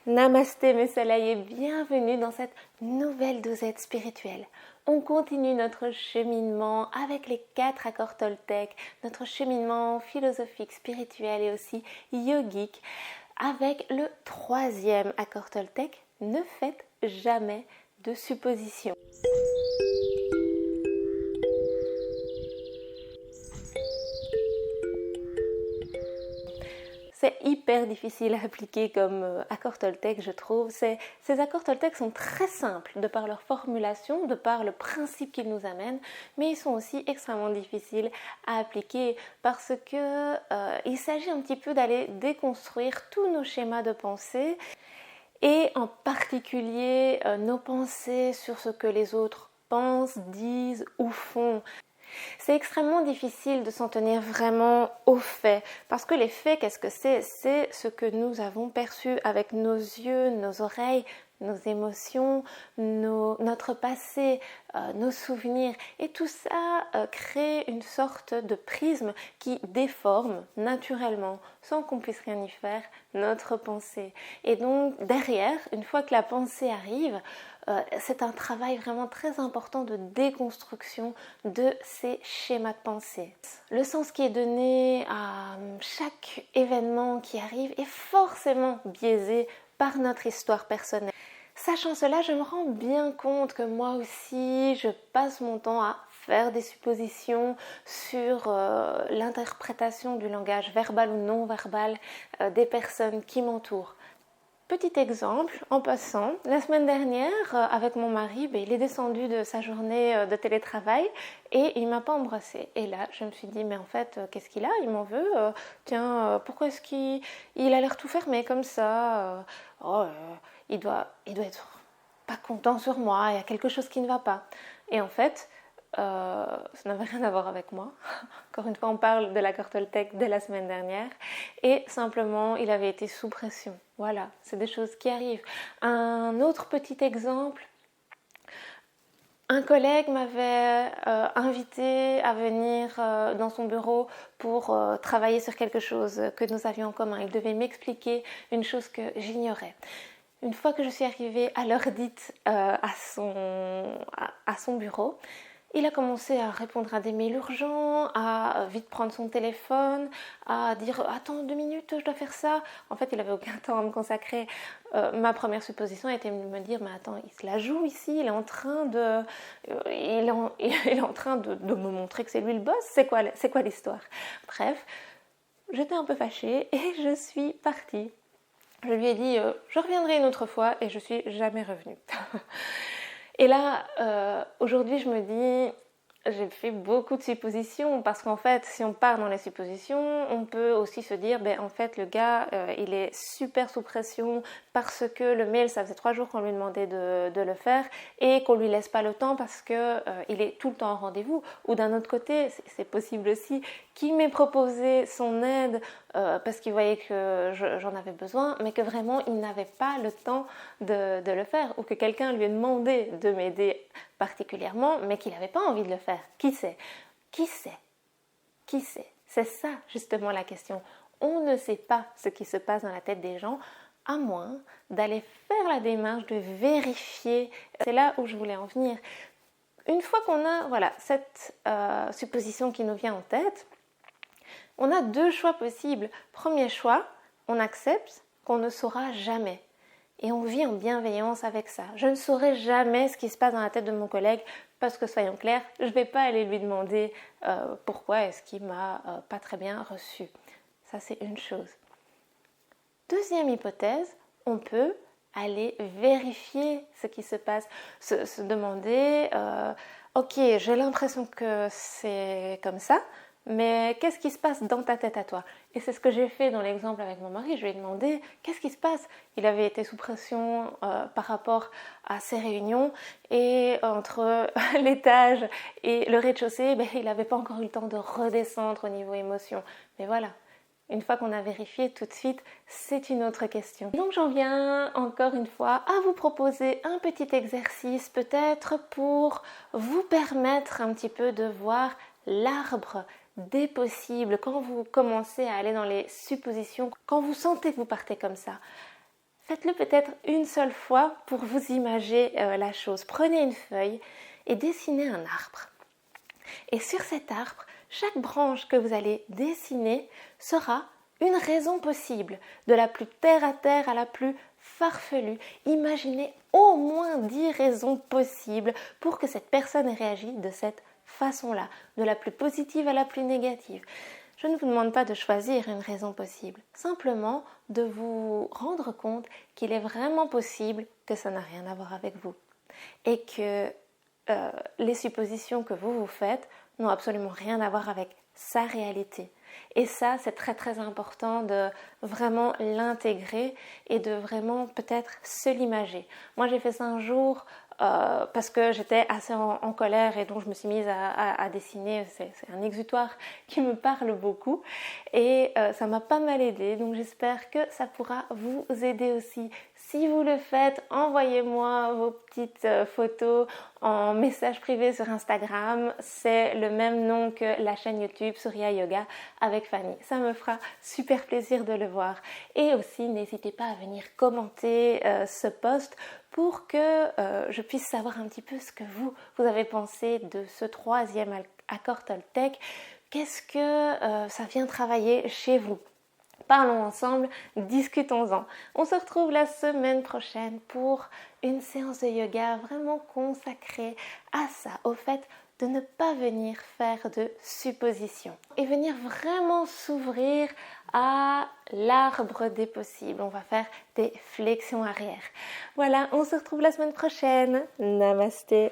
Namasté mes soleils et bienvenue dans cette nouvelle dosette spirituelle. On continue notre cheminement avec les 4 accords Toltec, notre cheminement philosophique, spirituel et aussi yogique avec le 3e accord Toltec, ne faites jamais de suppositions. C'est hyper difficile à appliquer comme accord Toltec, je trouve. Ces accords Toltec sont très simples de par leur formulation, de par le principe qu'ils nous amènent, mais ils sont aussi extrêmement difficiles à appliquer parce que il s'agit un petit peu d'aller déconstruire tous nos schémas de pensée et en particulier nos pensées sur ce que les autres pensent, disent ou font. C'est extrêmement difficile de s'en tenir vraiment aux faits, parce que les faits, qu'est-ce que c'est? C'est ce que nous avons perçu avec nos yeux, nos oreilles, nos émotions, notre passé, nos souvenirs. Et tout ça crée une sorte de prisme qui déforme naturellement, sans qu'on puisse rien y faire, notre pensée. Et donc derrière, une fois que la pensée arrive, c'est un travail vraiment très important de déconstruction de ces schémas de pensée. Le sens qui est donné à chaque événement qui arrive est forcément biaisé par notre histoire personnelle. Sachant cela, je me rends bien compte que moi aussi, je passe mon temps à faire des suppositions sur l'interprétation du langage verbal ou non verbal des personnes qui m'entourent. Petit exemple, en passant, la semaine dernière, avec mon mari, il est descendu de sa journée de télétravail et il m'a pas embrassée. Et là, je me suis dit, mais en fait, qu'est-ce qu'il a? Il m'en veut. Pourquoi est-ce qu'il a l'air tout fermé comme ça? Il doit être pas content sur moi, il y a quelque chose qui ne va pas. Et en fait, ça n'avait rien à voir avec moi. Encore une fois, on parle de l'accord Toltec de la semaine dernière. Et simplement, il avait été sous pression. Voilà, c'est des choses qui arrivent. Un autre petit exemple. Un collègue m'avait invité à venir dans son bureau pour travailler sur quelque chose que nous avions en commun. Il devait m'expliquer une chose que j'ignorais. Une fois que je suis arrivée à l'heure dite à son bureau, il a commencé à répondre à des mails urgents, à vite prendre son téléphone, à dire « Attends 2 minutes, je dois faire ça ». En fait, il n'avait aucun temps à me consacrer. Ma première supposition était de me dire « Mais attends, il se la joue ici, il est en train de me montrer que c'est lui le boss, c'est quoi l'histoire ?» Bref, j'étais un peu fâchée et je suis partie. Je lui ai dit « Je reviendrai une autre fois » et je suis jamais revenue. Et là, aujourd'hui, je me dis, j'ai fait beaucoup de suppositions parce qu'en fait, si on part dans les suppositions, on peut aussi se dire, en fait, le gars, il est super sous pression parce que le mail, ça faisait 3 jours qu'on lui demandait de le faire et qu'on lui laisse pas le temps parce que il est tout le temps en rendez-vous. Ou d'un autre côté, c'est possible aussi qu'il m'ait proposé son aide parce qu'il voyait que j'en avais besoin, mais que vraiment, il n'avait pas le temps de le faire, ou que quelqu'un lui ait demandé de m'aider particulièrement, mais qu'il n'avait pas envie de le faire. Qui sait? Qui sait? Qui sait? C'est ça justement la question. On ne sait pas ce qui se passe dans la tête des gens, à moins d'aller faire la démarche de vérifier. C'est là où je voulais en venir. Une fois qu'on a cette supposition qui nous vient en tête, on a 2 choix possibles. Premier choix, on accepte qu'on ne saura jamais. Et on vit en bienveillance avec ça. Je ne saurai jamais ce qui se passe dans la tête de mon collègue parce que, soyons clairs, je ne vais pas aller lui demander pourquoi est-ce qu'il m'a pas très bien reçu. Ça, c'est une chose. Deuxième hypothèse, on peut aller vérifier ce qui se passe, se demander ok, j'ai l'impression que c'est comme ça, mais qu'est-ce qui se passe dans ta tête à toi? Et c'est ce que j'ai fait dans l'exemple avec mon mari. Je lui ai demandé qu'est-ce qui se passe. Il avait été sous pression par rapport à ses réunions et entre l'étage et le rez-de-chaussée, il n'avait pas encore eu le temps de redescendre au niveau émotion. Mais voilà, une fois qu'on a vérifié tout de suite, c'est une autre question. Donc j'en viens encore une fois à vous proposer un petit exercice peut-être pour vous permettre un petit peu de voir l'arbre des possibles quand vous commencez à aller dans les suppositions, quand vous sentez que vous partez comme ça. faites-le peut-être une seule fois pour vous imager la chose. Prenez une feuille et dessinez un arbre. Et sur cet arbre, chaque branche que vous allez dessiner sera une raison possible, de la plus terre à terre à la plus farfelue. Imaginez au moins 10 raisons possibles pour que cette personne ait réagi de cette façon-là, de la plus positive à la plus négative. Je ne vous demande pas de choisir une raison possible, simplement de vous rendre compte qu'il est vraiment possible que ça n'a rien à voir avec vous et que les suppositions que vous vous faites n'ont absolument rien à voir avec sa réalité. Et ça, c'est très très important de vraiment l'intégrer et de vraiment peut-être se l'imager. Moi, j'ai fait ça un jour parce que j'étais assez en colère et donc je me suis mise à dessiner. C'est un exutoire qui me parle beaucoup et ça m'a pas mal aidé. Donc j'espère que ça pourra vous aider aussi. Si vous le faites, envoyez-moi vos petites photos en message privé sur Instagram. C'est le même nom que la chaîne YouTube Surya Yoga avec Fanny. Ça me fera super plaisir de le voir. Et aussi, n'hésitez pas à venir commenter ce post pour que je puisse savoir un petit peu ce que vous avez pensé de ce 3e accord Toltec. Qu'est-ce que ça vient travailler chez vous? Parlons ensemble, discutons-en. On se retrouve la semaine prochaine pour une séance de yoga vraiment consacrée à ça, au fait de ne pas venir faire de suppositions et venir vraiment s'ouvrir à l'arbre des possibles. On va faire des flexions arrière. Voilà, on se retrouve la semaine prochaine. Namasté.